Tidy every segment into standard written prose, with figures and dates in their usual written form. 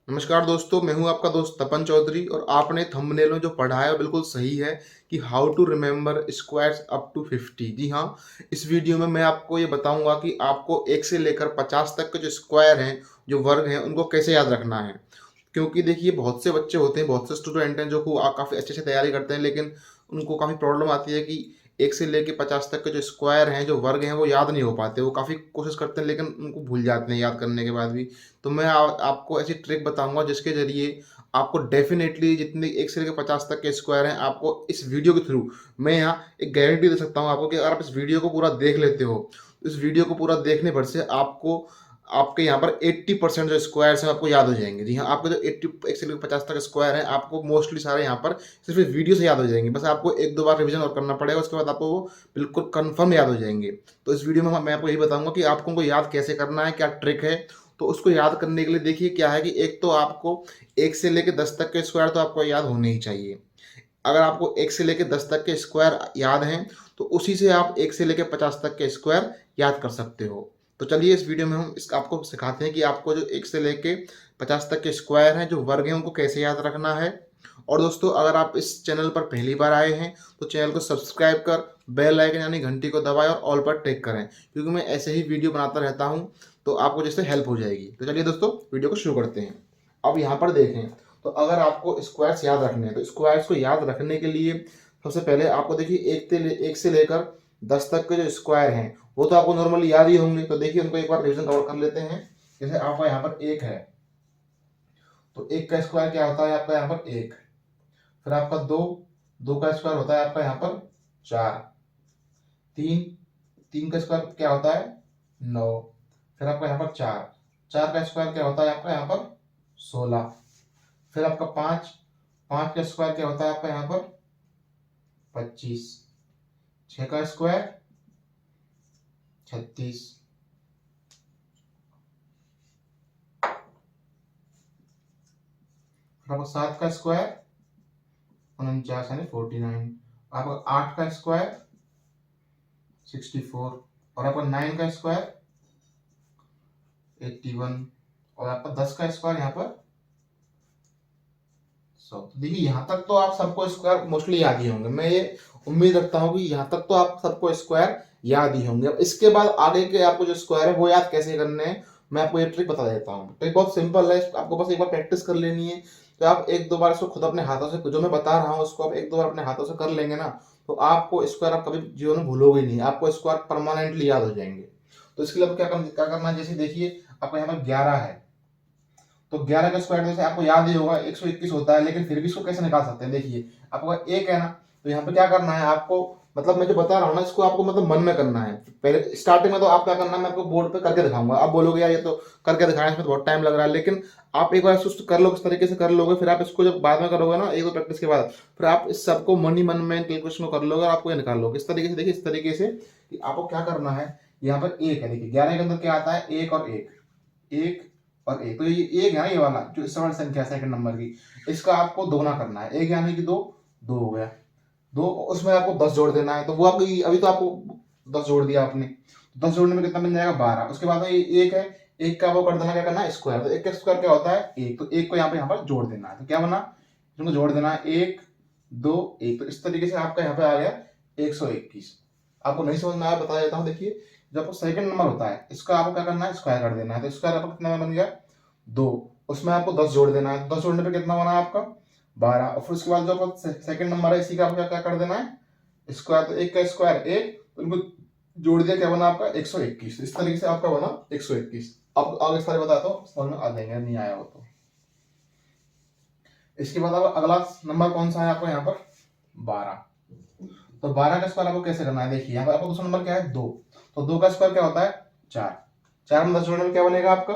नमस्कार दोस्तों, मैं हूं आपका दोस्त तपन चौधरी और आपने थंबनेल में जो पढ़ा है वो बिल्कुल सही है कि how to remember squares up to 50। जी हाँ, इस वीडियो में मैं आपको ये बताऊंगा कि आपको 1 से लेकर 50 तक के जो स्क्वायर हैं, जो वर्ग हैं, उनको कैसे याद रखना है। क्योंकि देखिए बहुत से बच्चे होते हैं, बहुत से स्टूडेंट हैं जो को काफ़ी अच्छे से तैयारी करते हैं, लेकिन उनको काफ़ी प्रॉब्लम आती है कि 1 से लेके 50 तक के जो स्क्वायर हैं, जो वर्ग हैं, वो याद नहीं हो पाते। वो काफ़ी कोशिश करते हैं लेकिन उनको भूल जाते हैं याद करने के बाद भी। तो मैं आपको ऐसी ट्रिक बताऊँगा जिसके ज़रिए आपको डेफ़िनेटली जितनी 1 से लेके 50 तक के स्क्वायर हैं, आपको इस वीडियो के थ्रू मैं यहाँ एक गारंटी दे सकता हूँ आपको कि अगर आप इस वीडियो को पूरा देख लेते हो, इस वीडियो को पूरा देखने भर से आपको आपके यहाँ पर 80% जो स्क्वायर्स हैं आपको याद हो जाएँगे। जी हाँ, आपके जो 80 1 से लेकर 50 तक स्क्वायर हैं, आपको मोस्टली सारे यहाँ पर सिर्फ़ इस वीडियो से याद हो जाएँगे। बस आपको 1-2 बार रिवीज़न और करना पड़ेगा, उसके बाद आपको वो बिल्कुल कन्फर्म याद हो जाएँगे। तो इस वीडियो में मैं आपको यही बताऊँगा कि आपको उनको याद कैसे करना है, क्या ट्रिक है। तो उसको याद करने के लिए देखिए क्या है कि एक तो आपको 1 से लेके 10 तक के स्क्वायर तो आपको याद होने ही चाहिए। अगर आपको 1 से लेके 10 तक के स्क्वायर याद हैं, तो उसी से आप 1 से लेके 50 तक के स्क्वायर याद कर सकते हो। तो चलिए इस वीडियो में हम इस आपको सिखाते हैं कि आपको जो 1 से लेके 50 तक के स्क्वायर हैं, जो वर्ग हैं, उनको कैसे याद रखना है। और दोस्तों अगर आप इस चैनल पर पहली बार आए हैं, तो चैनल को सब्सक्राइब कर बेल आइकन यानी घंटी को दबाएँ और ऑल पर टिक करें, क्योंकि मैं ऐसे ही वीडियो बनाता रहता हूँ, तो आपको जिससे हेल्प हो जाएगी। तो चलिए दोस्तों वीडियो को शुरू करते हैं। अब यहाँ पर देखें, तो अगर आपको स्क्वायर्स याद रखने हैं, तो स्क्वायर्स को याद रखने के लिए सबसे पहले आपको देखिए 1 से लेकर 10 तक के जो स्क्वायर हैं, वो तो आपको नॉर्मली याद ही होंगे। तो देखिए उनको एक बार रिवीजन कवर कर लेते हैं। जैसे आपका यहाँ पर 1 है, तो 1 का स्क्वायर क्या होता है आपका यहाँ पर 1। फिर आपका 2, 2 का स्क्वायर होता है आपका यहाँ पर 4। 3, 3 का स्क्वायर क्या होता है 9। फिर आपका यहाँ पर 4, 4 का स्क्वायर क्या होता है आपका यहाँ पर 16। फिर आपका 5, 5 का स्क्वायर क्या होता है आपका यहाँ पर 25। 6 का स्क्वायर 36। फिर आपका 7 का स्क्वायर 49 यानी 49। आपका 8 का स्क्वायर 64 और आपका 9 का स्क्वायर 81 और आपका 10 का स्क्वायर यहाँ पर 100। तो देखिए यहाँ तक तो आप सबको स्क्वायर मोस्टली याद ही होंगे। मैं ये उम्मीद रखता हूँ कि यहाँ तक तो आप सबको स्क्वायर याद ही होंगे। अब इसके बाद आगे के आपको जो स्क्वायर है वो याद कैसे करने हैं, मैं आपको ये ट्रिक बता देता हूँ। ट्रिक बहुत सिंपल है, आपको बस एक बार प्रैक्टिस कर लेनी है। तो आप 1-2 बार इसको खुद अपने हाथों से, जो मैं बता रहा हूँ उसको आप 1-2 बार अपने हाथों से कर लेंगे ना, तो आपको स्क्वायर आप कभी जीवन में भूलोगे नहीं, आपको स्क्वायर परमानेंटली याद हो जाएंगे। तो इसके लिए क्या करना है, जैसे देखिए आपका यहाँ पर 11 है, तो 11 का स्क्वायर जैसे आपको याद ही होगा 121 होता है, लेकिन फिर भी इसको कैसे निकाल सकते हैं। देखिए आपको 1 है ना, तो यहाँ पे क्या करना है आपको, मतलब मैं जो बता रहा हूँ ना इसको आपको मतलब मन में करना है। पहले स्टार्टिंग में तो आप क्या करना है, मैं आपको बोर्ड पे करके दिखाऊंगा। आप बोलोगे यार ये तो करके दिखाना है, इसमें तो बहुत टाइम लग रहा है, लेकिन आप एक बार सुस्त कर लो, किस तरीके से कर लोगे, फिर आप इसको जब बाद में करोगे ना, एक दो प्रैक्टिस के बाद, फिर आप इस सबको मन ही मन में कैलकुलेशन को कर लोगे और आपको ये निकाल लोगे इस तरीके से। देखिए इस तरीके से कि आपको क्या करना है, यहाँ पर 1 है, देखिए 11 के अंदर क्या आता है 1 और 1, 1 और 1, तो ये 1 है ना, ये वाला जो समान संख्या सेकंड नंबर की, इसका आपको दोगुना करना है। 1 यानी कि 2, 2 हो गया, 2 उसमें आपको 10 जोड़ देना है। तो वो आपको अभी तो आपको 10 जोड़ दिया आपने, 10 जोड़ने में कितना मिल जाएगा 12। उसके बाद ये 1 है, 1 का वो कर देना, क्या करना है स्क्वायर। तो 1 का स्क्वायर क्या होता है 1, तो 1 को यहाँ पर जोड़ देना है। तो क्या बना, इसको जोड़ देना है 1 2 1। तो इस तरीके से आपका यहाँ पे आ गया 121। आपको नहीं समझ में आया बता देता हूँ। देखिए जब आपको सेकंड नंबर होता है, इसका आपको क्या करना है स्क्वायर कर देना है। तो स्क्वायर आपका कितना बन गया 2, उसमें आपको 10 जोड़ देना है। 10 जोड़ने पे कितना बना आपका 12। और फिर उसके बाद जो आपका सेकंड नंबर है, इसी का आपको क्या कर देना है स्क्वायर। तो 1 का स्क्वायर 1, तो इनको जोड़ दिया, क्या बना आपका 121। इस तरीके से आपका बना 121। अब आगे सारे बताता हूँ, समझ में आ जाएंगे, नहीं आया हो तो। इसके बाद अब अगला नंबर कौन सा है आपको यहाँ पर 12। तो 12 का स्क्वायर आपको कैसे करना है, देखिए यहाँ पर आपको दूसरा नंबर क्या है 2, तो 2 का स्क्वायर क्या होता है 4। 4 में 10 जोड़ने में क्या बनेगा आपका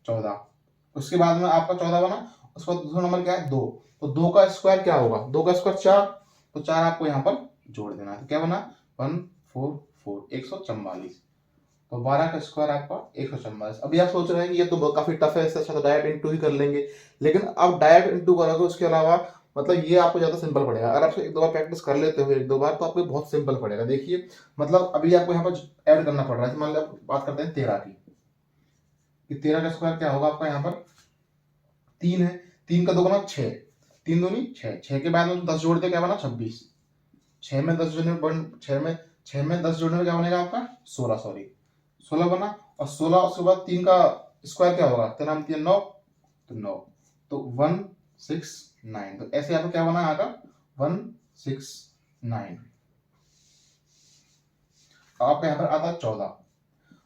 14। उसके बाद में आपका 14 बना, उसके बाद दूसरा नंबर क्या है 2, तो 2 का स्क्वायर क्या होगा, 2 का स्क्वायर 4, तो 4 आपको यहाँ पर जोड़ देना है। तो क्या बना 144, 144। तो 12 का स्क्वायर आपका 144। अभी आप सोच रहे हैं कि ये तो काफी टफ है, इससे अच्छा तो डायरेक्ट इंटू ही कर लेंगे, लेकिन अब डायरेक्ट इंटू करोगे उसके अलावा मतलब ये आपको ज्यादा सिंपल पड़ेगा। अगर आप 1-2 बार प्रैक्टिस कर लेते हो 1-2 बार, तो आपको बहुत सिंपल पड़ेगा। देखिए मतलब अभी आपको यहाँ पर ऐड करना पड़ रहा है। मान लो बात करते हैं 13 की, कि 13 का स्क्वायर क्या होगा आपका यहाँ पर 3 है, 3 का दोगुना 6, 3 दूनी 6, 6 के बाद में 10 जोड़ दे क्या बना 26, 6 में 10 जोड़ने में 6 में 10 जोड़ने में क्या बनेगा आपका 16, सॉरी 16 बना। और 16 उसके बाद 3 का स्क्वायर क्या होगा, 3 हम 3 9, तो 9, तो 169। तो ऐसे आपको क्या बना यहाँ का 169। आपका यहाँ पर आता है 14।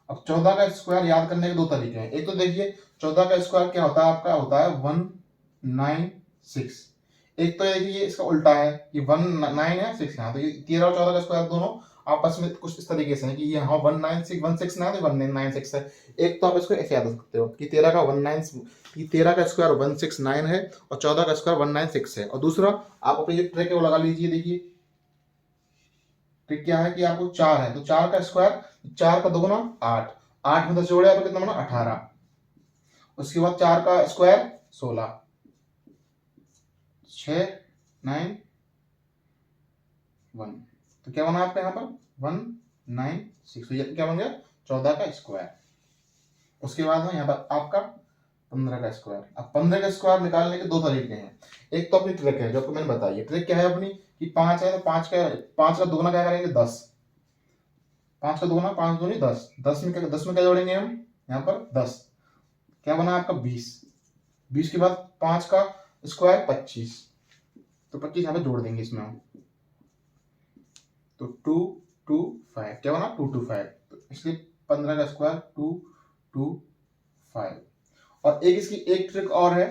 अब 14 का स्क्वायर याद करने के दो तरीके हैं। एक तो देखिए 14 का स्क्वायर क्या होता है, आपका होता है 196। एक तो देखिए इसका उल्टा है कि 19 है 6 यहाँ, तो ये 13 और 14 का स्क्वायर दोनों आपस में कुछ इस तरीके से है कि ये यहाँ 169 तो 196 है। एक तो आप इसको ऐसे याद कर सकते हो कि 13 का स्क्वायर 169 है और 14 का स्क्वायर 196 है। और दूसरा आप अपनी जो ट्रिक है वो लगा लीजिए। देखिए ट्रिक क्या है कि आपको 4 है तो 4 का स्क्वायर, 4 का दोगुना 8, 8 में 10 जोड़े तो कितना बना 18। उसके बाद 4 का स्क्वायर 16, 6 9 1, तो क्या बना आपका यहाँ पर 196। तो ये क्या बन गया 14 का स्क्वायर। उसके बाद में यहाँ पर आपका 15 का स्क्वायर। अब 15 का स्क्वायर निकालने के दो तरीके हैं। एक तो अपनी ट्रिक है जो आपको मैंने बताई है। ट्रिक क्या है अपनी कि 5 है तो 5 का दोगुना क्या करेंगे 10, 5 का दोगुना 5 दूनी 10, 10 में क्या जोड़ेंगे हम यहाँ पर 10, क्या बना आपका 20, 20 के बाद 5 का स्क्वायर 25, तो 25 यहाँ पे जोड़ देंगे इसमें हम, तो 225 क्या बना 225। तो इसलिए 15 का स्क्वायर 225। और एक इसकी एक ट्रिक और है,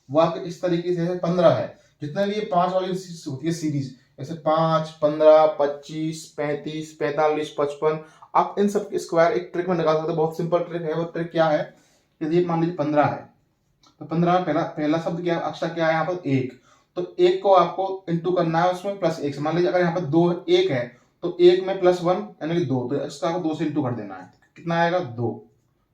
वो आपके इस तरीके से 15 है, जितने भी ये 5 वाली होती है सीरीज, जैसे 5 15 25 35 45 55, आप इन सब के स्क्वायर एक ट्रिक में निकाल सकते हो। बहुत सिंपल ट्रिक है। वो ट्रिक क्या है, यदि मान लीजिए 15 है तो 15 में पहला शब्द क्या अक्षर क्या है यहाँ पर 1, तो 1 को आपको इंटू करना है उसमें प्लस 1 से। मान लीजिए अगर यहाँ पर 2 1 है तो 1 में प्लस 1 यानी कि 2, तो इसका आपको 2 से इंटू कर देना है। कितना आएगा 2,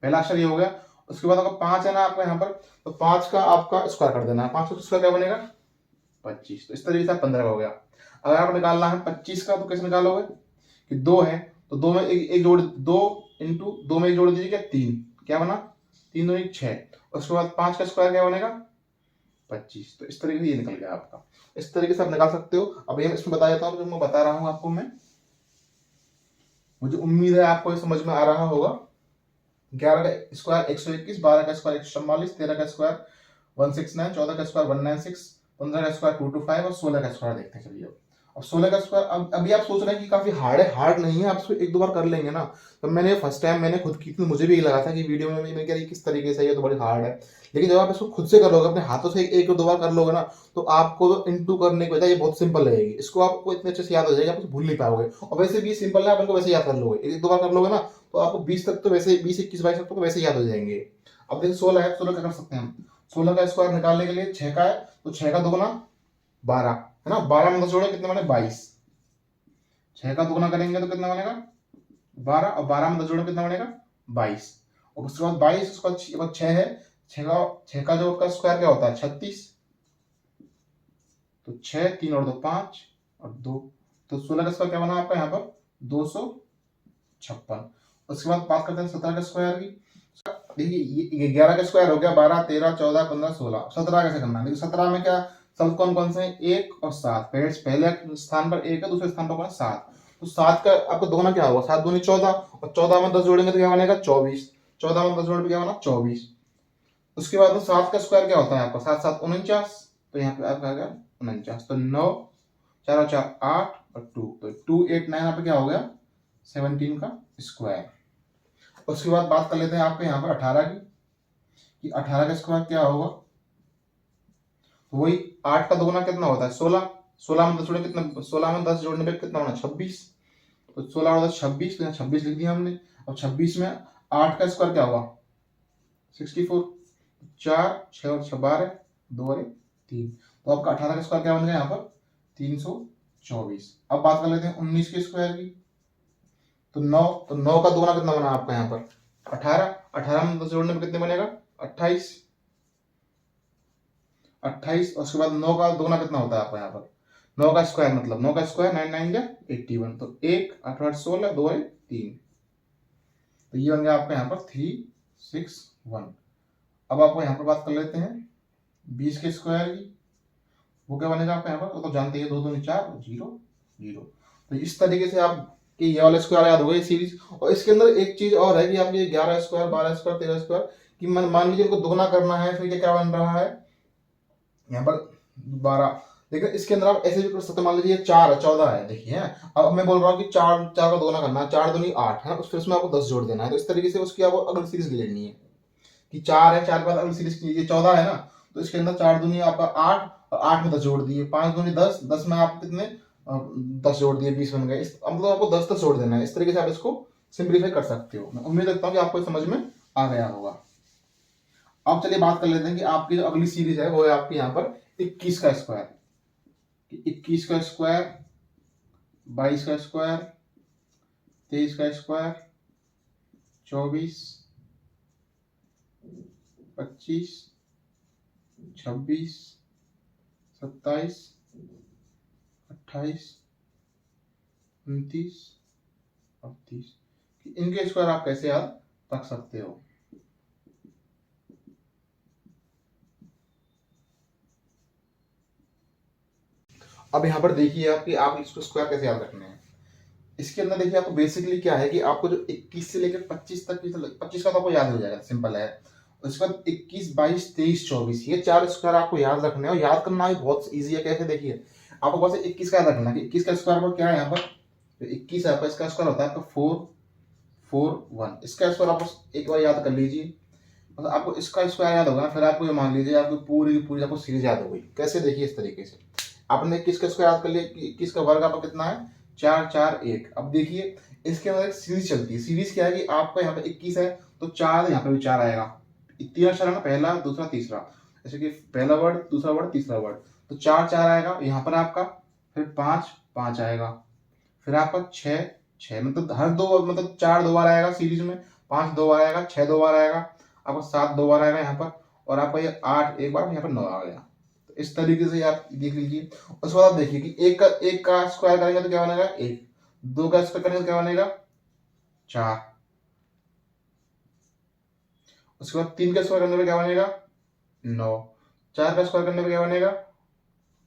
पहला अक्षर ये हो गया। उसके बाद अगर 5 है ना आपका यहाँ पर, तो 5 का आपका स्क्वायर कर देना है। 5 का स्क्वायर क्या बनेगा 25। तो इस तरीके से 15 का हो गया। अगर आपको निकालना है 25 का तो कैसे निकालोगे कि 2 है तो 2 में एक जोड़, 2 इंटू 2 में एक जोड़ दीजिए क्या 3, क्या बना 3 2 6। उसके बाद 5 का स्क्वायर क्या बनेगा 25। तो इस तरीके से ये निकल गया आपका। इस तरीके से आप निकाल सकते हो। अब ये इसमें बता देता हूँ जो मैं बता रहा हूँ आपको मैं, मुझे उम्मीद है आपको ये समझ में आ रहा होगा। 11 का स्क्वायर 121, 12 का स्क्वायर 144, 13 का स्क्वायर 169, 14 का स्क्वायर 196, 15 का स्क्वायर 225 और 16 का स्क्वायर देखते हैं। चलिए अब 16 का स्क्वायर, अब अभी आप सोच रहे हैं कि काफी हार्ड है। हार्ड नहीं है, आप इसको एक दो बार कर लेंगे ना। तो मैंने फर्स्ट टाइम मैंने खुद की थी, मुझे भी लगा था कि वीडियो में मैं क्या किस तरीके से ये तो बड़ी हार्ड है, लेकिन जब आप इसको खुद से करोगे अपने हाथों से एक दो बार कर लोगे ना, तो आपको इंटू करने की बजाय ये बहुत सिंपल लगेगी। इसको आपको इतने अच्छे से याद हो जाएगा, आप भूल नहीं पाओगे। और वैसे भी सिंपल है, आप इनको वैसे याद कर लोगे, एक दो बार कर लोगे ना तो आपको 20 तक तो वैसे 20 21 22 तक तो वैसे याद हो जाएंगे। अब देखिए 16 है, 16 क्या कर सकते हैं हम, 16 का स्क्वायर निकालने के लिए 6 का है तो 6 का दोगुना 12 है ना, 12 में 10 जोड़े कितने बने 22, 6 का दोगुना करेंगे तो कितना बनेगा 12, और 12 में 10 जोड़े कितना बनेगा 22। और उसके बाद 22 उसके बाद 6 है, 6 का जो का स्क्वायर क्या होता है 36, तो 6 3 और 2 5 और 2, तो 16 का स्क्वायर क्या बना आपका यहाँ पर 256। उसके बाद बात करते हैं 17 का स्क्वायर की। देखिए ये 11 का स्क्वायर हो गया 12 13 14 15 16, 17 कैसे करना है। देखिए 17 में क्या सब कौन कौन से हैं 1 और 7, पहले स्थान पर 1 है, दूसरे स्थान पर 7, तो 7 का आपको दोगुना क्या होगा 7 दूनी 14, और 14 में 10 जोड़ेंगे तो क्या बनेगा 24, 14 में 10 जोड़ने पे क्या बना 24। उसके बाद 7 का स्क्वायर क्या होता है आपका 7 7 49, तो यहाँ पे आपका आ गया 49, तो 9 4 और 4 8 और 2, तो 289 यहाँ पे क्या हो गया 17 का स्क्वायर। उसके बाद बात कर लेते हैं आपके यहाँ पर 18 की, कि 18 का स्क्वायर क्या होगा, वही 8 का दोगुना कितना होता है 16, 16 में 10 जोड़ने कितना, 16 में 10 जोड़ने पे कितना होना 26, तो 16 और 10 26, तो यहाँ 26 लिख दिया हमने। अब 26 में 8 का स्क्वायर क्या होगा 64, 4 6 और 6 12 2 और 3, तो आपका 18 का स्क्वायर क्या बन गया यहाँ पर 324। अब बात कर लेते हैं 19 के स्क्वायर की, तो 9, तो 9 का दोगुना कितना बना आपका यहाँ पर 18, 18 में 10 जोड़ने पे कितने बनेगा 28, 28। उसके बाद 9 का दोगुना कितना होता है आपका यहाँ पर 9 का स्क्वायर, मतलब 9 का स्क्वायर 9 9 जा 81, तो 1 8 8 16 2 और 3, तो ये बन गया आपका यहाँ पर 361। अब आपको यहाँ पर बात कर लेते हैं 20 के स्क्वायर की, वो क्या बनेगा आपका यहाँ पर, वो तो जानते हैं 2 2 4 0 0। तो इस तरीके से आप कि ये वाला स्क्वायर याद होगा ये सीरीज। और इसके अंदर एक चीज और है कि आप ये 11 स्क्वायर 12 स्क्वायर 13 स्क्वायर कि मान लीजिए इनको दुगना करना है, फिर ये क्या बन रहा है यहाँ पर 12। देखिए इसके अंदर आप ऐसे भी कर सकते हैं, मान लीजिए 4 है 14 है, देखिए अब मैं बोल रहा हूँ कि 4 4 का दोगुना करना है, 4 दूनी 8 है, फिर उसमें आपको 10 जोड़ देना है। तो इस तरीके से उसकी आपको अगली सीरीज ले लेनी है कि 4 है, 4 के बाद अगली सीरीज ये 14 है ना, तो इसके अंदर 4 दूनी आपका 8 और 8 में 10 जोड़ दिए, 5 दूनी 10, 10 में आप कितने 10 जोड़ दिए 20 बन गए। मतलब आपको 10 10 जोड़ देना है। इस तरीके से आप इसको सिंप्लीफाई कर सकते हो। मैं उम्मीद रखता हूँ कि आपको समझ में आ गया होगा। अब चलिए बात कर लेते हैं कि आपकी जो अगली सीरीज है वो है आपकी यहाँ पर 21 का स्क्वायर। 21 का स्क्वायर, 22 का स्क्वायर, 23 का स्क्वायर, 24, 25, 26, 27, 28, 29, 38। इनके स्क्वायर आप कैसे याद रख सकते हो? अब यहाँ पर देखिए आप इसको स्क्वायर कैसे याद रखने हैं। इसके अंदर देखिए आपको बेसिकली क्या है कि आपको जो 21 से लेकर 25 तक, 25 का तो आपको याद हो जाएगा, सिंपल है। उसके बाद 21, 22, 23, 24 ये 4 स्क्वायर आपको याद रखने हैं। और याद करना भी बहुत इजी है। कैसे देखिए, आपको बस 21 का याद रखना है कि 21 का स्क्वायर पर क्या है यहाँ पर, तो 21 है आपका, इसका स्क्वायर होता है आपका 4 4 1। इसका स्क्वायर आप बस एक बार याद कर लीजिए, मतलब आपको इसका स्क्वायर याद होगा, फिर आपको ये मान लीजिए आपको पूरी की पूरी आपको सीरीज याद हो गई। कैसे देखिए, इस तरीके से आपने 21 का स्क्वायर याद कर लिया, 21 का वर्ग आपका कितना है 4 4 1। अब देखिए इसके अंदर एक सीरीज चलती है। सीरीज क्या है कि आपका यहाँ पे 21 है तो 4 यहाँ पे भी 4 आएगा। तीन अक्षर है ना, पहला दूसरा तीसरा, जैसे कि पहला वर्ड दूसरा वर्ड तीसरा वर्ड, तो 4 4 आएगा यहाँ पर आपका। फिर 5 5 आएगा, फिर आपका 6 6, मतलब हर दो, मतलब 4 दो बार आएगा सीरीज में, 5 दो बार आएगा, 6 दो बार आएगा, आपको 7 दो बार आएगा यहाँ पर, और आपका ये 8 एक बार, यहाँ पर 9 आ गया। तो इस तरीके से आप देख लीजिए। उसके बाद आप देखिए कि एक का स्क्वायर करेंगे तो क्या बनेगा 1, 2 का स्क्वायर करेंगे तो क्या बनेगा 4, उसके बाद 3 का स्क्वायर करने पे क्या बनेगा 9, 4 का स्क्वायर करने पे क्या बनेगा,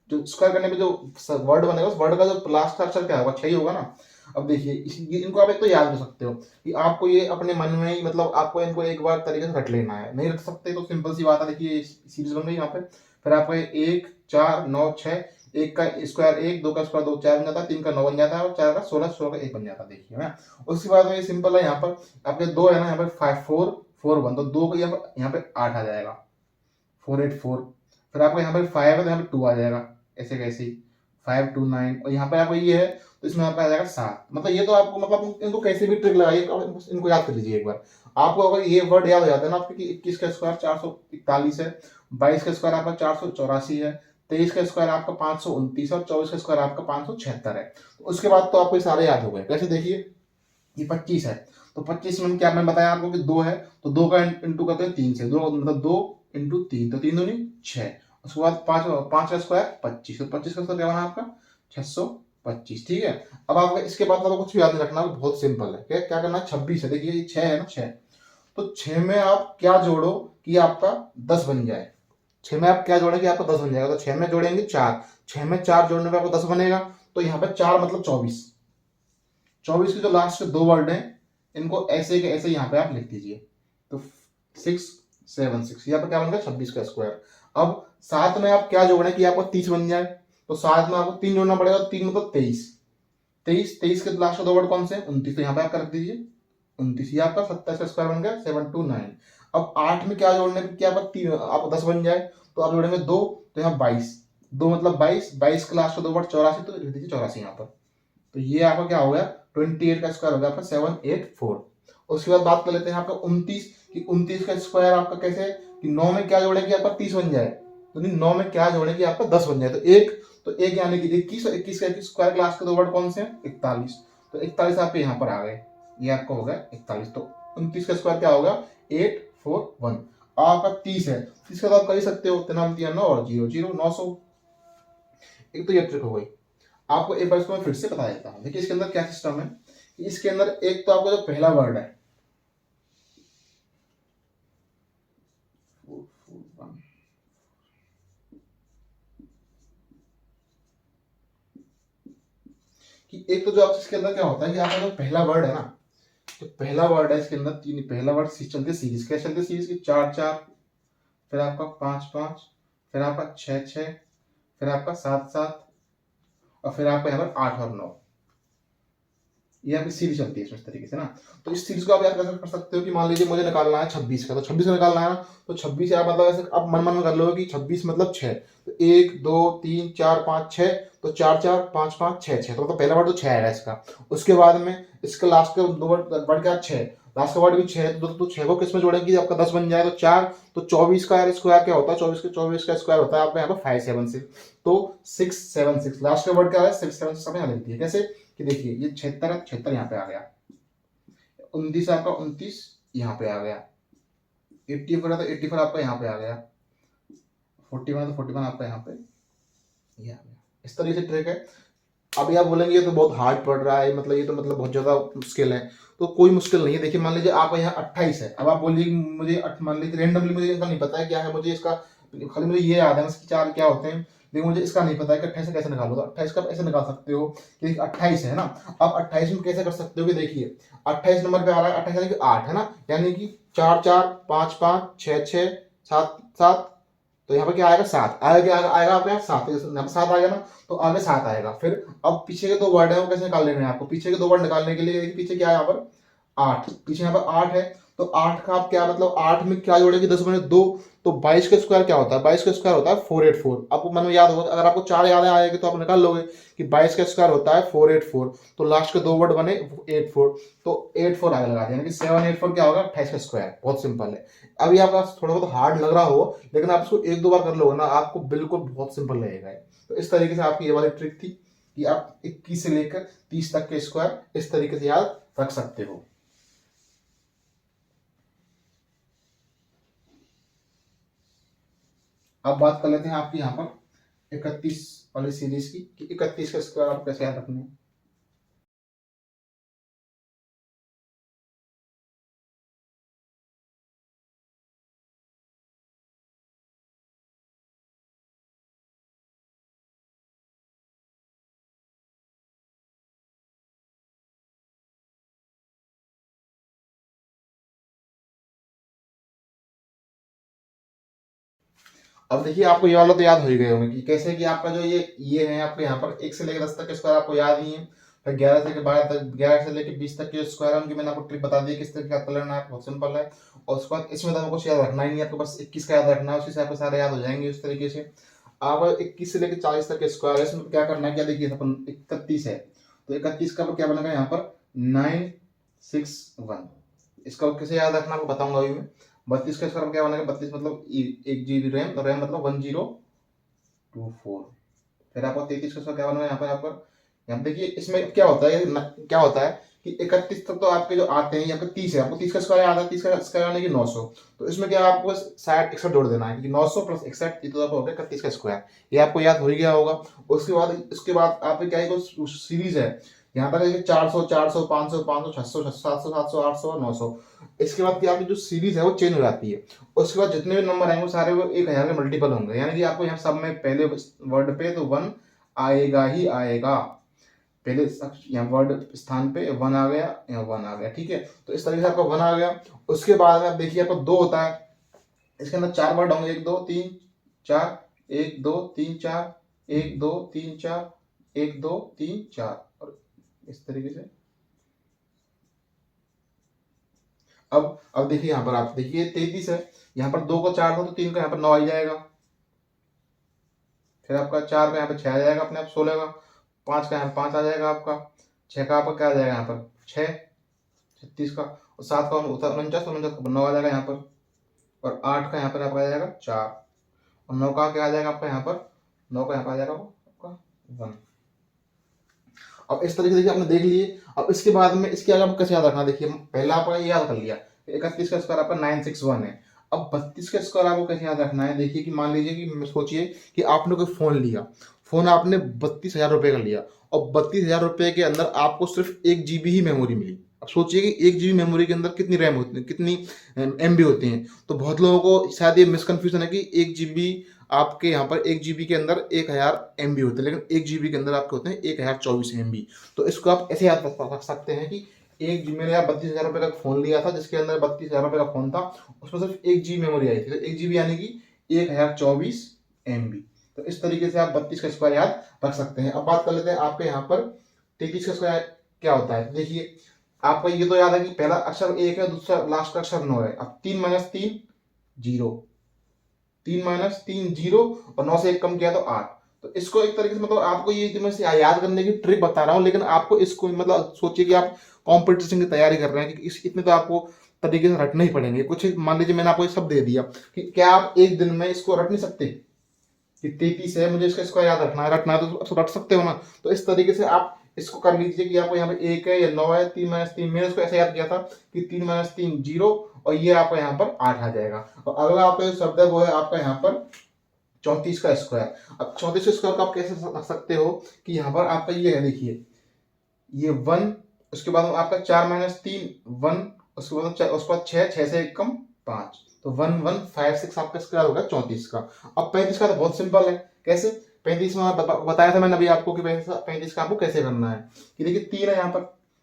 जो स्क्वायर करने पे जो वर्ड बनेगा उस वर्ड का जो लास्ट का अक्षर क्या होगा 6 ही होगा ना। अब देखिए इनको आप एक तो याद कर सकते हो कि आपको ये अपने मन में ही, मतलब आपको इनको एक बार तरीके से रट लेना है। नहीं रख सकते तो सिंपल सी बात है, देखिए सीरीज बन गई यहाँ पे। फिर आपका 1 4 9 6, 1 का स्क्वायर 1, 2 का स्क्वायर 2 4 बन जाता है, 3 का 9 बन जाता है, और 4 का 16 16 का 1 बन जाता है। देखिए ना, उसके बाद में ये सिंपल है, यहाँ पर आपके 2 है ना, यहाँ पर 5 4 4 1, तो 2 को यहाँ पे 8 आ जाएगा 4 8 4। फिर आपको यहाँ पर 5 है तो यहाँ पे 2 आ जाएगा, ऐसे कैसे 5 2 9, और यहाँ पे आपको ये है तो इसमें आपका आ जाएगा 7। मतलब ये तो आपको, मतलब इनको कैसे भी ट्रिक लगाइए, इनको याद कर लीजिए एक बार। आपको अगर ये वर्ड याद हो जाता है ना आपके, 21 का स्क्वायर 441 है, 22 का स्क्वायर आपका 484 है, 23 का स्क्वायर आपका 529 है, और 24 का स्क्वायर आपका 576 है। तो उसके बाद तो आपको सारे याद हो गए। कैसे देखिए, ये 25 है तो 25 में क्या मैंने बताया आपको कि 2 है, तो 2 का इंटू करते हैं 3 से, 2 मतलब 2 इंटू 3, तो 3 दूनी 6। उसके बाद 5 5 का स्क्वायर 25, तो 25 का स्क्वायर क्या बना आपका 625। ठीक है। अब आपका इसके बाद आपको कुछ भी याद नहीं रखना, बहुत सिंपल है। क्या करना है, 26 है, देखिए ये 6 है ना 6, तो 6 में आप क्या जोड़ो कि आपका 10 बन जाए। 6 में आप क्या जोड़ेंगे आपका 10 बन जाएगा, तो 6 में जोड़ेंगे 4, 6 में 4 जोड़ने पे आपको 10 बनेगा। तो यहाँ पे 4 मतलब 24, 24 के जो लास्ट के 2 वर्ड हैं इनको ऐसे के ऐसे यहाँ पे आप लिख दीजिए। तो 6 7 6, यहाँ पे क्या बन गया 26 का स्क्वायर। अब साथ में आप क्या जोड़े कि आपको 30 बन जाए, तो साथ में आपको 3 जोड़ना पड़ेगा, तो 3 मतलब 23, 23 के लास्ट के 2 वर्ड कौन से 29, तो यहाँ पे आप रख दीजिए 29, ये आपका 27 का स्क्वायर बन गया 729। अब 8 में क्या जोड़ने पे क्या आपको 10 बन जाए, तो आप जोड़ेंगे 2, तो यहाँ 22, 2 मतलब 22, 22 के लास्ट के 2 वर्ड 84, तो लिख दीजिए 84 यहाँ पर। तो ये आपका क्या हो गया 28 का स्क्वायर हो गया आपका 784। उसके बाद बात कर लेते हैं आपका 29 कि 29 का स्क्वायर आपका कैसे कि 9 में क्या जोड़े कि आपका 30 बन जाए, तो 9 में क्या जोड़े कि आपका 10 बन जाए, तो एक यानी कि 21 और 21 का स्क्वायर क्लास के 2 वर्ड कौन से हैं 41, तो 41 आपके यहाँ पर आ गए, ये आपका हो गया 41। तो 29 का स्क्वायर क्या होगा 841। आपका 30 है, 30 का तो आप कर ही सकते हो, 3 9 और 0 0 900। एक तो ये ट्रिक हो गई। आपको एक बार इसको मैं फिर से बता देता हूँ। देखिए इसके अंदर क्या सिस्टम है, इसके अंदर एक तो आपका जो पहला वर्ड है कि एक तो जो आप इसके अंदर क्या होता है कि आपका जो पहला वर्ड है ना, तो पहला वर्ड है इसके अंदर तीन, पहला वर्ड चलते सीरीज, क्या चलते सीरीज की 4 4, फिर आपका 5 5, फिर आपका 6 6, फिर आपका 7 7, और फिर आपका यहाँ पर 8 और 9। ये आपकी सीरीज चलती है इस तरीके से ना। तो इस सीरीज को आप याद कैसे कर सकते हो कि मान लीजिए मुझे निकालना है 26 का, तो 26 का निकालना है ना, तो 26 आप मतलब ऐसे आप मन मन कर लो कि 26 मतलब 6, तो 1 2 3 4 5 6, तो 4 4 5 5 6 6, तो पहला वर्ड तो 6 आएगा इसका। उसके बाद में इसका लास्ट का दो वर्ड क्या 6, लास्ट का वर्ड भी 6, तो 6 को किसमें जोड़ेंगे, आपका 10 बन जाए तो 4, तो 24 का स्क्वायर क्या होता है, 24 का स्क्वायर होता है आपका यहाँ पर 576, तो 676, लास्ट का वर्ड क्या है 676, हमें यहाँ लिख दिया कैसे कि देखिए ये 76 है, 76 यहाँ पे आ गया, 29 आपका 29 यहाँ पे आ गया, 84 है तो 84 आपका यहाँ पे आ गया, 41 है तो 41 आपका यहाँ पे ये आ गया। इस तरीके से ट्रिक है। अभी आप बोलेंगे ये तो बहुत हार्ड पड़ रहा है, मतलब ये तो मतलब बहुत ज्यादा मुश्किल है, तो कोई मुश्किल नहीं है। देखिए मान लीजिए आप यहाँ 28 है, अब आप बोलिए मुझे मान लीजिए रेंडमली मुझे इनका नहीं पता है क्या है, मुझे इसका खाली मुझे ये याद है इसके चार क्या होते हैं, लेकिन मुझे इसका नहीं पता है कि 28 कैसे निकालो। तो 28 का ऐसे निकाल सकते हो कि 28 है ना, अब 28 में कैसे कर सकते हो कि देखिए 28 नंबर पे आ रहा है 28 यानी कि 8 है ना, यानी कि 4 4 5 5 6 6 7 7, तो यहाँ पे क्या आएगा 7 आएगा, क्या आएगा आपके यहाँ 7, यहाँ पे 7 आएगा ना, तो आगे 7 आएगा। फिर अब पीछे के दो वर्ड है वो कैसे निकाल लेने हैं आपको, पीछे के दो वर्ड निकालने के लिए पीछे क्या है यहाँ पर 8, पीछे यहाँ पर 8 है, तो 8 का आप क्या मतलब 8 में क्या जोड़ेंगे 10 बने 2, तो 22 का स्क्वायर क्या होता है, 22 का स्क्वायर होता है 484। आपको मन में याद होगा, अगर आपको 4 याद आएगी तो आप निकाल लोगे कि 22 का स्क्वायर होता है 484, तो लास्ट के दो वर्ड बने 84, तो 84 आगे लगा दिया, यानी कि 784 क्या होगा 28 का स्क्वायर। बहुत सिंपल है। अभी आपका थोड़ा बहुत हार्ड लग रहा हो, लेकिन आप इसको एक दो बार कर लोगे ना, आपको बिल्कुल बहुत सिंपल लगेगा। तो इस तरीके से आपकी ये वाली ट्रिक थी कि आप 21 से लेकर 30 तक के स्क्वायर इस तरीके से याद रख सकते हो। अब बात कर लेते हैं आपकी यहाँ पर 31 वाली सीरीज की कि 31 का स्क्वायर आप कैसे याद रखने हैं। अब देखिए आपको ये वाला तो याद हो ही गए होंगे कि कैसे कि आपका जो ये है आपके यहाँ पर 1 से लेकर 10 तक के स्क्वायर आपको याद ही है, फिर 11 से लेकर 12 तक, 11 से लेकर 20 तक के स्क्वायर है उनकी मैंने आपको ट्रिक बता दी किस तरीके का करना है, बहुत सिंपल है। और उसके बाद इसमें तो आपको कुछ याद रखना ही नहीं है, आपको बस 21 का याद रखना है, उसी से आपको सारे याद हो जाएंगे उस तरीके से। आप 21 से लेकर 40 तक के स्क्वायर है, इसमें क्या करना है, क्या देखिए अपन 31 है, तो 31 का क्या बनेगा यहाँ पर 961, इसका कैसे याद रखना आपको बताऊंगा अभी मैं। 32 का स्क्वायर क्या बनेगा, 32 मतलब 1 GB रैम, रैम मतलब 1024। फिर आपको 33 का स्क्वायर क्या बनेगा यहाँ पर आपका, यहाँ देखिए इसमें क्या होता है क्या होता है कि 31 तक तो आपके जो आते हैं यहाँ पे 30 है, आपको 30 का स्क्वायर याद है, 30 का स्क्वायर यानी कि 900, तो इसमें क्या आपको 60 61 जोड़ देना है कि 900 प्लस 61 तो आपको हो गया 31 का स्क्वायर। ये आपको याद हो ही गया होगा। उसके बाद आपके क्या है सीरीज है यहाँ पर 400 400 500 500 600 700 700 800 और 900। इसके बाद की आपकी जो सीरीज है वो चेंज हो जाती है, उसके बाद जितने भी नंबर आएंगे वो सारे वो 1000 के मल्टीपल होंगे, यानी कि आपको यहाँ सब में पहले वर्ड पे तो 1 आएगा ही आएगा, पहले यहाँ वर्ड स्थान पे 1 आ गया, यहाँ 1 आ गया, ठीक है। तो इस तरीके से आपका 1 आ गया। उसके बाद आप देखिए आपका 2 होता है, इसके अंदर 4 वर्ड होंगे 1 2 3 4, 1 2 3 4, 1 2 3 4, 1 2 3 4, और इस तरीके से। अब देखिए यहाँ पर आप देखिए 33 है, यहाँ पर 2 को 4 था तो 3 का यहाँ पर 9 आ जाएगा, फिर आपका 4 का यहाँ पर 6 आ जाएगा अपने आप 16 का, 5 का यहाँ 5 आ जाएगा आपका, 6 का आपका क्या आ जाएगा यहाँ पर 6 36 का, और 7 का 49 का 9 आ जाएगा यहाँ पर, और 8 का यहाँ पर आपका आ जाएगा 4, और 9 का क्या आ जाएगा आपका यहाँ पर 9 का यहाँ पर आ जाएगा आपका 1। अब इस तरीके से आपने देख लिए। अब इसके बाद में इसके आगे आपको कैसे याद रखना, देखिए पहला आपका ये याद कर लिया 31 का स्क्वायर आपका 961 है। अब 32 का स्क्वायर आपको कैसे याद रखना है, देखिए कि मान लीजिए कि सोचिए कि आपने कोई फोन लिया, फोन आपने 32,000 रुपए का लिया, और 32,000 रुपए के अंदर आपको सिर्फ 1 GB ही मेमोरी मिली। अब सोचिए कि 1 जीबी मेमोरी के अंदर कितनी रैम होती है, कितनी एमबी होती हैं। तो बहुत लोगों को शायद ये मिसकन्फ्यूजन है कि 1 जीबी आपके यहाँ पर 1 जीबी के अंदर 1000 एमबी होते हैं, लेकिन 1 जीबी के अंदर आपके होते हैं 1024 एमबी। तो इसको आप ऐसे याद रख सकते हैं कि एक जी मैंने यार 32,000 रुपये का फ़ोन लिया था, जिसके अंदर 32,000 रुपये का फ़ोन था, उसमें सिर्फ 1 जीबी मेमोरी आई थी। तो 1 जीबी यानी कि 1024 एमबी। तो इस तरीके से आप 32 का स्क्वायर याद रख सकते हैं। अब बात कर लेते हैं आपके यहाँ पर 33 का स्क्वायर क्या होता है। देखिए आपको ये तो याद है कि पहला अक्षर 1 है, दूसरा लास्ट का अक्षर 9 है। अब 3 - 3 0, 3 - 3 0 और 9 से 1 कम किया तो 8। तो इसको एक तरीके से मतलब आपको ये मैं याद करने की ट्रिक बता रहा हूँ, लेकिन आपको इसको मतलब सोचिए कि आप कंपटीशन की तैयारी कर रहे हैं कि इतने तो आपको तरीके से रटने ही पड़ेंगे। कुछ मान लीजिए मैंने आपको ये सब दे दिया कि क्या आप एक दिन में इसको रट नहीं सकते कि 33 है, मुझे इसका स्क्वायर याद रखना है तो रट सकते हो ना। तो इस तरीके से आप इसको कर लीजिए कि आपको यहाँ पे 1 है या 9 है, 3 - 3 मैंने इसको ऐसे याद किया था कि 3 - 3 0 और ये आपका यहाँ पर 8 आ जाएगा। और अगला आपका जो शब्द है वो है आपका यहाँ पर 34 का स्क्वायर। अब 34 का स्क्वायर को आप कैसे रख सकते हो कि यहाँ पर आपका ये है, देखिए ये 1, उसके बाद आपका 4 - 3 1, उसके बाद 6 6 से 1 कम 5, तो 1 1 5 6 आपका स्क्वायर होगा 34 का। अब 35 का तो बहुत सिंपल है, कैसे 35 में बताया था मैंने अभी आपको कि 35 का आपको कैसे करना है कि देखिए 3 है यहाँ पर,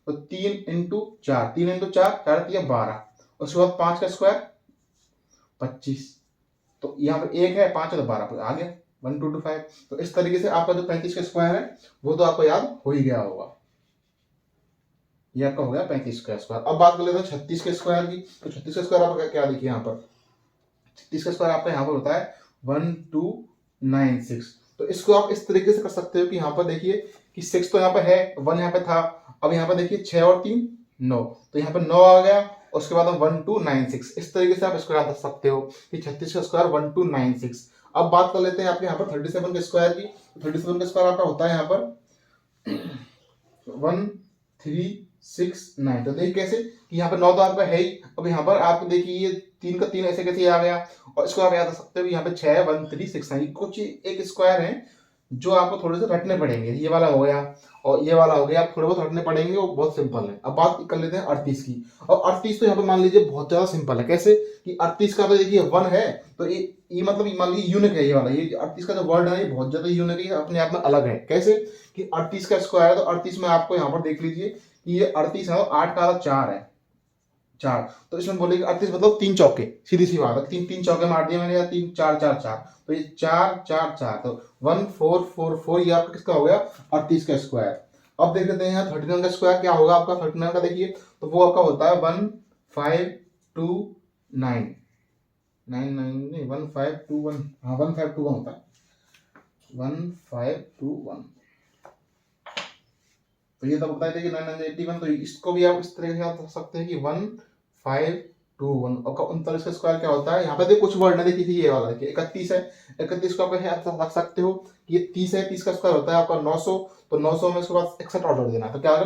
तो 3 × 4, 3 × 4 4 3 12, उसके बाद 5 का स्क्वायर 25, तो यहाँ पर 1 है 5 है तो 12 आ गया 1 2 2 5। तो इस तरीके से आपका जो 35 का स्क्वायर है वो तो आपको याद हो ही गया होगा। ये आपका हो गया 35 का स्क्वायर। अब बात कर लेते हैं 36 के स्क्वायर की। तो 36 का स्क्वायर आपका क्या देखिए यहाँ पर 36 का स्क्वायर आपका यहाँ पर होता है 1296। तो इसको आप इस तरीके से कर सकते हो कि यहाँ पर देखिए कि 6 तो यहाँ पर है, 1 यहाँ पे था, अब यहाँ पर देखिए 6 और 3 9, तो यहाँ पर 9 आ गया, उसके बाद 1296। इस तरीके से आप इसको याद रख सकते हो कि 36 का स्क्वायर 1296। अब बात कर लेते हैं आपके यहाँ पर 37 के स्क्वायर की। 37 का स्क्वायर आपका होता है यहाँ पर 1369। तो देखिए कैसे कि यहाँ पर 9 तो आपका है ही, अब यहाँ पर आप देखिए ये 3 का 3 ऐसे कैसे आ गया, और इसको आप याद रख सकते हो कि यहाँ पे 6 1369 कुछ एक स्क्वायर है जो आपको थोड़े से रटने पड़ेंगे। ये वाला हो गया और ये वाला हो गया, आप थोड़े बहुत रटने पड़ेंगे, वो बहुत सिंपल है। अब बात कर लेते हैं 38 की। और 38 तो यहाँ पे मान लीजिए बहुत ज्यादा सिंपल है, कैसे कि 38 का तो देखिए 1 है, तो ये मतलब मान लीजिए यूनिक है, ये वाला ये 38 का जो वर्ड है ये बहुत ज्यादा यूनिक है, अपने आप में अलग है। कैसे कि 38 का स्क्वायर है, तो 38 में आपको यहाँ पर देख लीजिए कि ये 38 है, 8 का 4 है 4, तो इसमें बोलेगी 38 मतलब 3 चौके, सीधी सी बात है, 3 चौके मार दिए मैंने, या 3 4 4 4, तो ये 4 4 4, तो 1444 ये आपका किसका हो गया 38 का स्क्वायर। अब देख लेते हैं यहाँ 39 का स्क्वायर क्या होगा आपका 39 का, देखिए तो वो आपका होता है 1529 नहीं 1521, हाँ 1521 होता है 1521। तो ये तो बताया था कि 981, तो इसको भी आप इस तरीके से आप रख सकते हैं कि 1521। और 39 का स्क्वायर क्या होता है, यहाँ पे देखिए कुछ वर्ड है, देखिए ये वाला देखिए 31 है, 31 को आप रख सकते हो कि ये 30 है, 30 का स्क्वायर होता है आपका 900, तो 900 में उसके बाद 61 ऑर्डर देना है, तो क्या होगा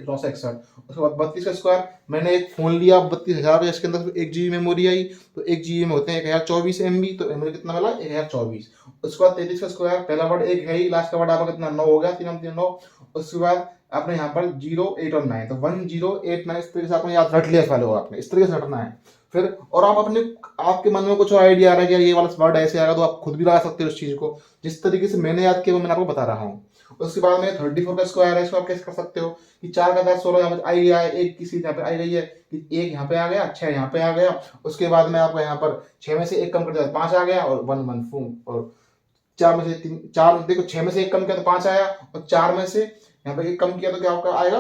961। उसके बाद 32 का स्क्वायर, मैंने एक फोन लिया 32,000 का, इसके अंदर 1 GB मेमोरी आई, तो 1 GB में होते हैं 1024 MB, तो मुझे कितना मिला 1024। उसके बाद 33 का स्क्वायर, पहला वर्ड 1 है ही, लास्ट का वर्ड आपका कितना 9 हो गया, 3 3 9। उसके बाद आपने यहाँ पर 0 8 और 9, तो 1089 इस तरीके से आपने याद रट लिया पहले, और आपने इस तरीके से रटना है फिर। और आप अपने आपके मन में कुछ और आइडिया आ रहा है कि ये वाला वर्ड ऐसे आएगा, तो आप खुद भी लगा सकते हो उस चीज को, जिस तरीके से मैंने याद किया वो मैंने आपको बता रहा हूँ। उसके बाद में 34 का स्क्वायर है, इसको आप कैसे कर सकते हो कि 4 का 10 16 यहाँ पे आई गया है, एक किसी यहाँ पे आई गई है कि 1 यहाँ पे आ गया, 6 यहाँ पे आ गया, उसके बाद में आपको यहाँ पर 6 में से 1 कम कर दिया 5 आ गया, और 1 1 फूम, और 4 में से 3 4 देखो 6 में से 1 कम किया तो 5 आया, और 4 में से यहाँ पे 1 कम किया तो क्या आपका आएगा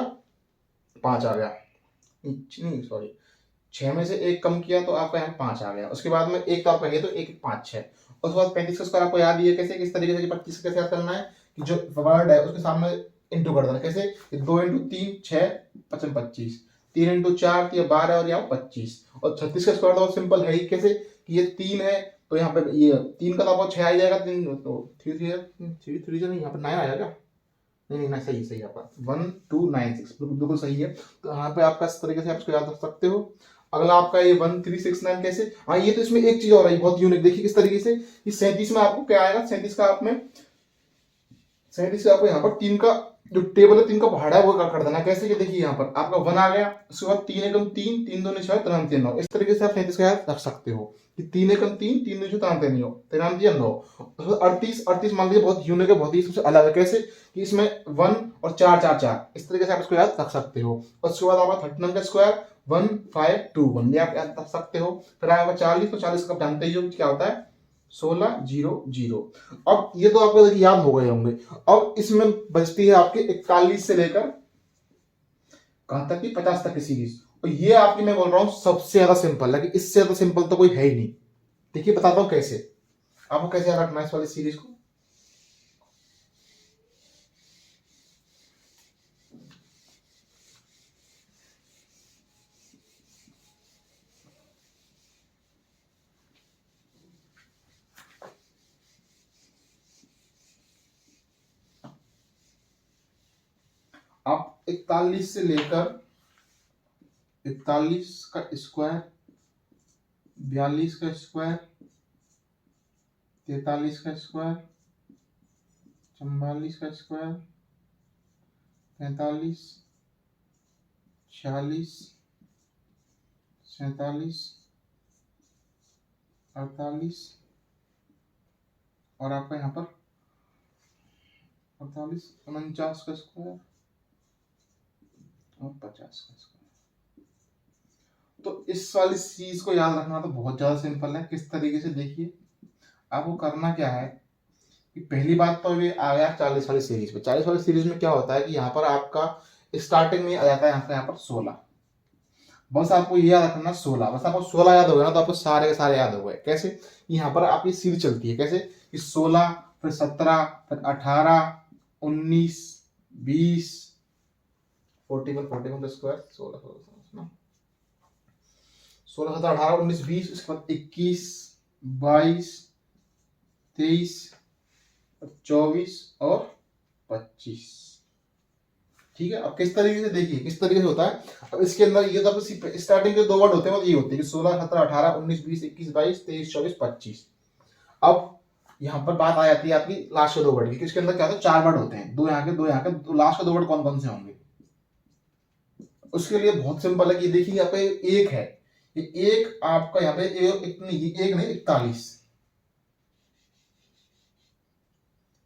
5 आ गया, नहीं सॉरी 6 में से 1 कम किया तो आपका यहाँ 5 आ गया। उसके बाद में एक तो आपका है तो 1 5 6। उसके बाद 35 का स्क्वायर आपको याद ही है, कैसे किस तरीके से 25 कैसे याद करना है कि जो वर्ड है उसके सामने इंटू कर देना, कैसे 2 × 3 6 5 25, 3 × 4 तो ये 12 और यहाँ 25। और 36 का स्क्वायर तो सिंपल है ही, कैसे कि ये 3 है, तो यहाँ पे ये 3 का तो आपको 6 आ जाएगा, 3 तो 3 3 नहीं यहाँ पे 9 आएगा, नहीं नहीं सही सही आपका 1296 बिल्कुल सही है। तो यहाँ पे आपका इस तरीके से आप इसको याद रख सकते हो। अगला आपका ये 1369 कैसे, हाँ ये तो इसमें एक चीज और है बहुत यूनिक, देखिए किस तरीके से कि 37 में आपको क्या आएगा, 37 का आप में 37 का आपको यहाँ पर 3 का जो टेबल है 3 का भाड़ा है वो कर देना। कैसे, ये देखिए यहाँ पर आपका 1 आ गया, उसके बाद 3 एकम 3, 3 दूनी 6, 3 3 9। इस तरीके से आप 37 का याद रख सकते हो कि 3 एकम 3, 3 दूनी 6, 3 3 9, 3 3 9। उसके बाद 38, 38 मान लीजिए बहुत यूनिक है, बहुत ही सबसे अलग है। कैसे कि इसमें 1 और 4 4 4, इस तरीके से आप इसको याद रख सकते हो। और उसके बाद आपका 39 का स्क्वायर 1 5 2 1, ये आप याद रख सकते हो। फिर आएगा 40, तो 40 का आप जानते ही हो क्या होता है, 16 0 0। अब ये तो आपको देखिए याद हो गए होंगे। अब इसमें बचती है आपकी 41 से लेकर कहां तक की 50 तक की सीरीज। और ये आपकी मैं बोल रहा हूं सबसे ज्यादा सिंपल है, कि इससे ज्यादा सिंपल तो कोई है ही नहीं। देखिए बताता हूं कैसे, आपको कैसे याद रखना है इस वाली सीरीज को। आप 41 से लेकर 41 का स्क्वायर, 42 का स्क्वायर, 43 का स्क्वायर, 44 का स्क्वायर, 45, 46, 47, 48 और आपका यहाँ पर 48, 49 का स्क्वायर और 50 का स्क्वायर। तो इस वाली चीज को याद रखना तो बहुत ज्यादा सिंपल है। किस तरीके से, देखिए आपको करना क्या है कि पहली बात तो ये आ गया 40 वाली सीरीज में। 40 वाली सीरीज में क्या होता है कि यहाँ पर आपका स्टार्टिंग में आ जाता है यहाँ पर 16। बस आपको ये याद रखना 16, बस आपको 16 याद हो गया ना तो आपको सारे के सारे याद हो गए। कैसे, यहाँ पर आपकी सीरीज चलती है कैसे कि 16 फिर 17 फिर 18 19 20 41 41 का स्क्वायर 16 16 17 18 19 20, उसके बाद 21 22 23 24 और 25। ठीक है, अब किस तरीके से, देखिए किस तरीके से होता है। अब इसके अंदर ये तो स्टार्टिंग के 2 वर्ड होते हैं, ये होते हैं 16 17 18 19 20 21 22 23 24 25। अब यहाँ पर बात आ जाती है आपकी लास्ट के 2 वर्ड की। इसके अंदर क्या होता है, 4 वर्ड होते हैं, 2 यहाँ के 2 यहाँ के, तो लास्ट के 2 वर्ड कौन कौन से होंगे। उसके लिए बहुत सिंपल है कि देखिए यहाँ पे एक है, ये एक आपका यहाँ पे एक नहीं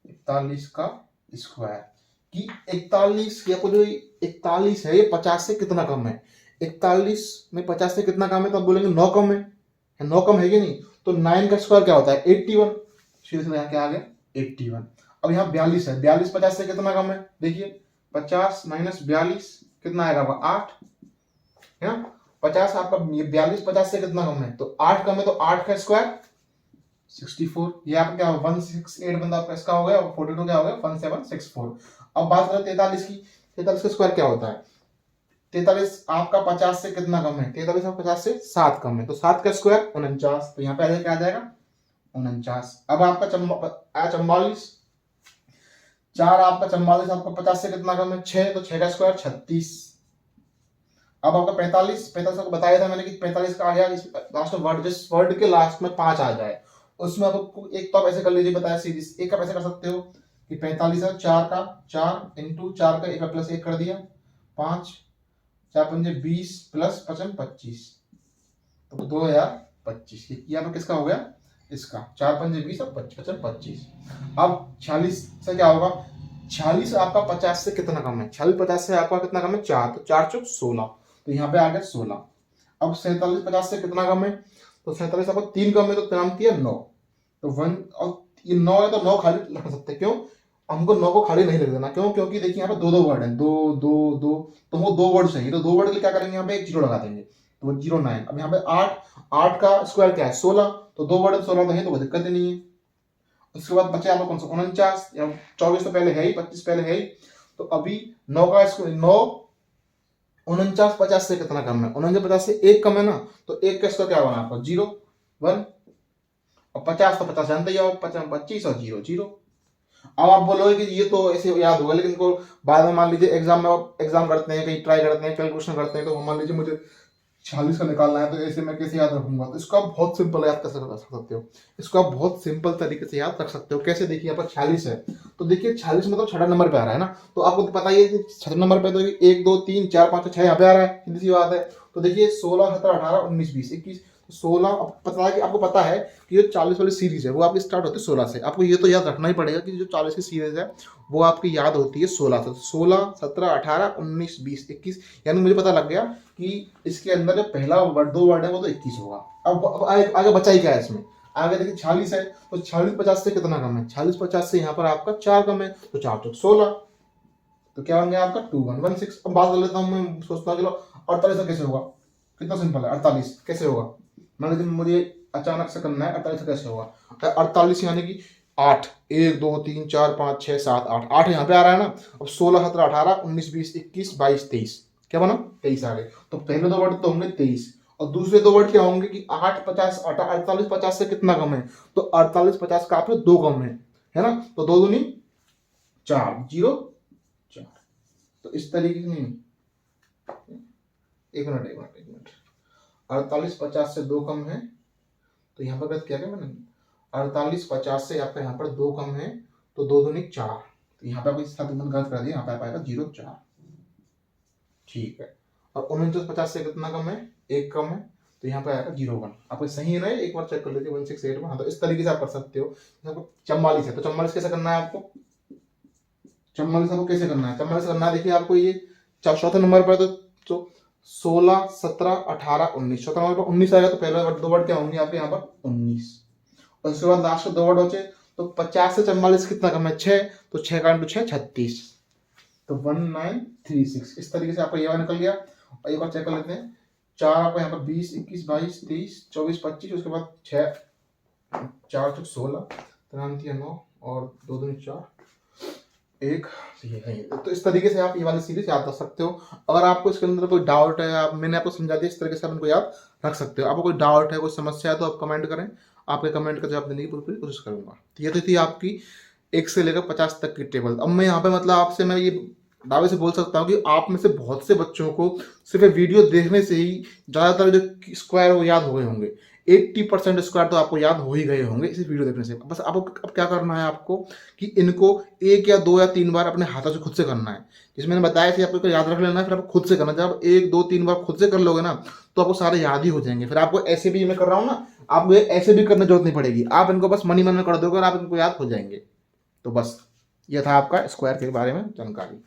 41 का स्क्वायर कि 41 या जो 41 है ये 50 से कितना कम है। 41 में 50 से कितना कम है, तो आप बोलेंगे 9 कम है, 9 कम है कि नहीं। तो 9 का स्क्वायर क्या होता है 81, सीधे सीधे यहाँ क्या आ गया 81। अब यहाँ 42 है, 42 50 से कितना कम है, देखिए 50 माइनस 42 कितना आएगा 8 है। 50 आपका 42 50 से कितना कम है, तो 8 कम है, तो 8 का स्क्वायर 64। ये आपका क्या होगा 168 बंदा आपका इसका हो गया, और 42 क्या हो गया 1764। अब बात करें 43 की, 43 का स्क्वायर क्या होता है, 43 आपका 50 से कितना कम है, 43 आपका 50 से 7 कम है, तो 7 का स्क्वायर 49। तो यहाँ पे क्या आ जाएगा 49। अब आपका 44, 4 आपका 44 आपका 50 से कितना कम है 6, तो 6 का स्क्वायर 36। अब आपका 45, 45 को बताया था मैंने कि 45 का आ गया लास्ट वर्ड, जिस वर्ड के लास्ट में 5 आ जाए उसमें आपको एक तो आप ऐसे कर लीजिए, बताया सीरीज एक आप ऐसे कर सकते हो कि 45 है 4 का 4 इंटू 4 का 1 प्लस 1 कर दिया 5, 4 पंजे 20 प्लस 55 25, तो 2025। यहाँ पर किसका हो गया, इसका 4 पंजे 20 और 55 25। अब 46 से क्या होगा, 46 आपका 50 से कितना कम है, 46 50 से आपका कितना कम है 4, तो 4 चौक 16, तो यहाँ पे आ गया 16। अब 47 50 से कितना कम है, तो 47 आपका 3 कम है, तो 3 3 9, तो 1 और ये 9 है तो 9 खाली रख सकते हैं। क्यों, हमको 9 को खाली नहीं लिख देना, क्यों, क्योंकि देखिए यहाँ पे 2 2 वर्ड है, 2 2 2, तो वो 2 वर्ड चाहिए, तो 2 वर्ड के लिए क्या करेंगे, यहाँ पे एक जीरो लगा देंगे, तो 09। अब यहाँ पे 8 का स्क्वायर क्या है 16, तो 2 वर्ड 16 तो है, तो कोई दिक्कत ही नहीं है। उसके बाद बचे आपको कौन सा 49, या 24 तो पहले है ही, 25 पहले है ही, तो अभी 9 का स्क्वायर 9, 49 50 से कितना कम है, 49 50 से 1 कम है ना, तो 1 का स्क्वायर क्या बना आपका 0 1, और 50 तो 50 जानते ही हो, 25 और 0 0। अब आप बोलोगे कि ये तो ऐसे याद होगा, लेकिन को बाद में मान लीजिए एग्जाम में आप एग्जाम करते हैं, कहीं ट्राई करते हैं, कैलकुलेशन करते हैं, तो मान लीजिए मुझे 46 का निकालना है, तो ऐसे मैं कैसे याद रखूंगा, तो इसको आप बहुत सिंपल याद कर सकते हो, इसको आप बहुत सिंपल तरीके से याद रख सकते हो। कैसे, देखिए यहाँ पर 46 है, तो देखिए 46 मतलब छठा नंबर पे आ रहा है ना, तो आपको तो पता ही है कि छठे नंबर पे तो 1 2 3 4 5 6 यहाँ पे आ रहा है, सीधी सी बात है। तो देखिए 16 17 18 19 20 21 16, पता है कि आपको पता है कि जो 40 वाली सीरीज है वो आपकी स्टार्ट होती है 16 से। आपको ये तो याद रखना ही पड़ेगा कि जो 40 की सीरीज है वो आपकी याद होती है 16 से। 16 17 18 19 20 21, यानी मुझे पता लग गया कि इसके अंदर जो पहला वर्ड 2 वर्ड है वो तो 21 होगा। अब आगे बचा ही क्या है इसमें, आगे देखिए 46 है, तो 46 50 से कितना कम है, 46 50 से यहाँ पर आपका 4 कम है, तो 4 चौक 16, तो क्या बन गया आपका 2116। अब बात कर लेता हूँ, मैं सोचता हूँ चलो 48 कैसे होगा, कितना सिंपल है, 48 कैसे होगा, मान लीजिए मुझे अचानक से करना है, 48 कैसे होगा, 48 यानी कि 8 1 2 3 4 5 6 7 8 8 यहाँ पे आ रहा है ना। अब 16 17 18 19 20 21 22 23, क्या बना 23 आ गए। तो पहले दो वर्ड तो होंगे 23 और दूसरे दो वर्ड क्या होंगे कि 8 50 48 50 से कितना कम है, तो 48 50 का आपसे 2 कम है ना, तो 2 दूनी 4 0 4। तो इस तरीके से नहीं, एक मिनट 48 50 से 2 कम है, तो यहाँ पर गलत क्या मैंने, 48 50 से आपका यहाँ पर 2 कम है, तो 2 दूनी 4, तो यहाँ पे इस साथ गलत कर दिया, यहाँ पे आएगा 0 4, ठीक है। और 49 50 से कितना कम है, 1 कम है, तो यहाँ पे आएगा 0 1। आपको सही है ना, एक बार चेक कर लेते 168 में। हाँ, तो इस तरीके से आप कर सकते हो। 44 है, तो 44 कैसे करना है आपको, 44 आपको कैसे करना है, 44 करना है, देखिए आपको ये चौथे नंबर पर तो 16 17 18 19, चौथा नंबर पर 19 आएगा, तो पहले दो वर्ड क्या होंगे आपके यहाँ पर 19, और उसके बाद लास्ट दो वर्ड बचे, तो 50 से 44 कितना कम है 6, तो 6 का इंटू 6 36, तो 1936। इस तरीके से आपका ये वाला निकल गया। और एक बार चेक कर लेते हैं, 4 आपको यहाँ पर 20 21 22 23 24 25, उसके बाद 6 4 चौक 16 3 9 और 2 2 4 1, तो इस तरीके से आप ये वाली सीरीज याद रख सकते हो। अगर आपको इसके अंदर कोई डाउट है, आप मैंने आपको समझा दिया, इस तरीके से आप इनको याद रख सकते हो। आपको कोई डाउट है, कोई समस्या है, तो आप कमेंट करें, आपके कमेंट का जवाब देने की पूरी कोशिश करूंगा। तो ये तो थी आपकी 1 से लेकर 50 तक की टेबल। अब मैं यहाँ पे मतलब आपसे मैं ये दावे से बोल सकता हूँ कि आप में से बहुत से बच्चों को सिर्फ वीडियो देखने से ही ज़्यादातर जो स्क्वायर वो याद हो गए होंगे। 80% स्क्वायर तो आपको याद हो ही गए होंगे इस वीडियो देखने से। बस आपको अब क्या करना है आपको कि इनको 1 या 2 या 3 बार अपने हाथों से खुद से करना है। जिसमें मैंने बताया कि आपको याद रख लेना है, फिर आपको खुद से करना है। जब 1 2 3 बार खुद से कर लोगे ना, तो आपको सारे याद ही हो जाएंगे। फिर आपको ऐसे भी मैं कर रहा हूँ ना, आपको ऐसे भी करने की जरूरत नहीं पड़ेगी, आप इनको बस मन ही मन में कर दोगे और आप इनको याद हो जाएंगे। तो बस ये था आपका स्क्वायर के बारे में जानकारी।